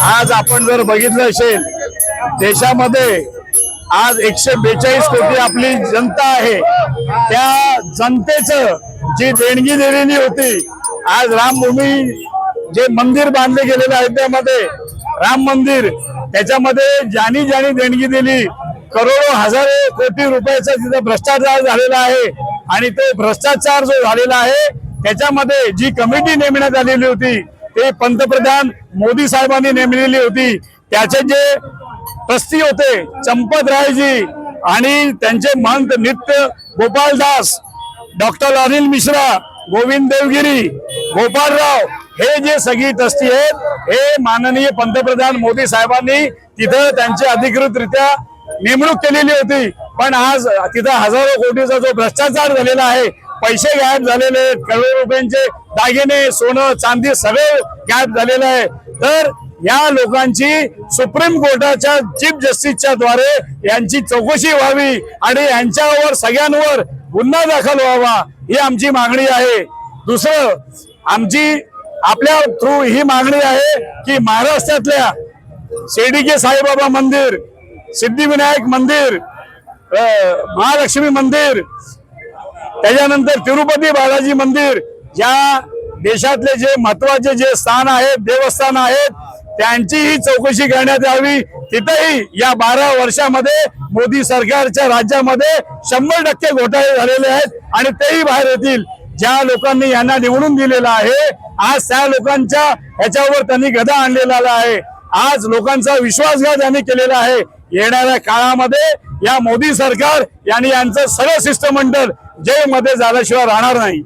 आज आपण जर बघितलं असेल देशामध्ये आज 142 कोटी आपली जनता आहे, त्या जनतेचं जी देणगी दिलेली होती, आज रामभूमी जे मंदिर बांधले गेलेले आहे त्यामध्ये राम मंदिर, त्याच्यामध्ये ज्यांनी ज्यांनी देणगी दिली करोडो हजारो कोटी रुपयाचा तिथं भ्रष्टाचार झालेला आहे। आणि तो भ्रष्टाचार जो झालेला आहे त्याच्यामध्ये जी कमिटी नेमण्यात आलेली होती ते पंतप्रधान मोदी साहेबांनी नेमलेली होती। त्याचे जे ट्रस्टी होते चंपतरायजी आणि त्यांचे महंत नित्य गोपाल दास, डॉक्टर अनिल मिश्रा, गोविंद देवगिरी, गोपालराव, हे जे सगळी ट्रस्टी आहेत हे माननीय पंतप्रधान मोदी साहेबांनी तिथं त्यांची अधिकृतरित्या नेमणूक केलेली होती। पण आज तिथं हजारो कोटीचा जो भ्रष्टाचार झालेला आहे, पैसे गायब झालेले आहेत, करोडो रुपयांचे दागिने, सोनं, चांदी सगळे गायब झालेलं आहे। तर या लोकांची सुप्रीम कोर्टाच्या चीफ जस्टिसच्या द्वारे यांची चौकशी व्हावी आणि यांच्यावर सगळ्यांवर गुन्हा दाखल व्हावा ही आमची मागणी आहे। दुसरं आमची आपल्या थ्रू ही मागणी आहे की महाराष्ट्रातल्या शेडिके साईबाबा मंदिर, सिद्धिविनायक मंदिर, महालक्ष्मी मंदिर, त्याच्यानंतर तिरुपती बालाजी मंदिर, या देशातले जे महत्वाचे जे स्थान आहेत, देवस्थान आहेत, त्यांचीही चौकशी करण्यात यावी। तिथेही या 12 वर्षामध्ये मोदी सरकारच्या राज्यामध्ये 100% घोटाळे झालेले आहेत आणि तेही बाहेर येतील। ज्या लोकांनी यांना निवडून दिलेला आहे आज त्या लोकांच्या ह्याच्यावर त्यांनी गदा आणलेला आहे। आज लोकांचा विश्वासघात यांनी केलेला आहे। येणाऱ्या काळामध्ये या मोदी सरकार यांनी यांचं सर्व शिष्टमंडळ जेलमध्ये झाल्याशिवाय राहणार नाही।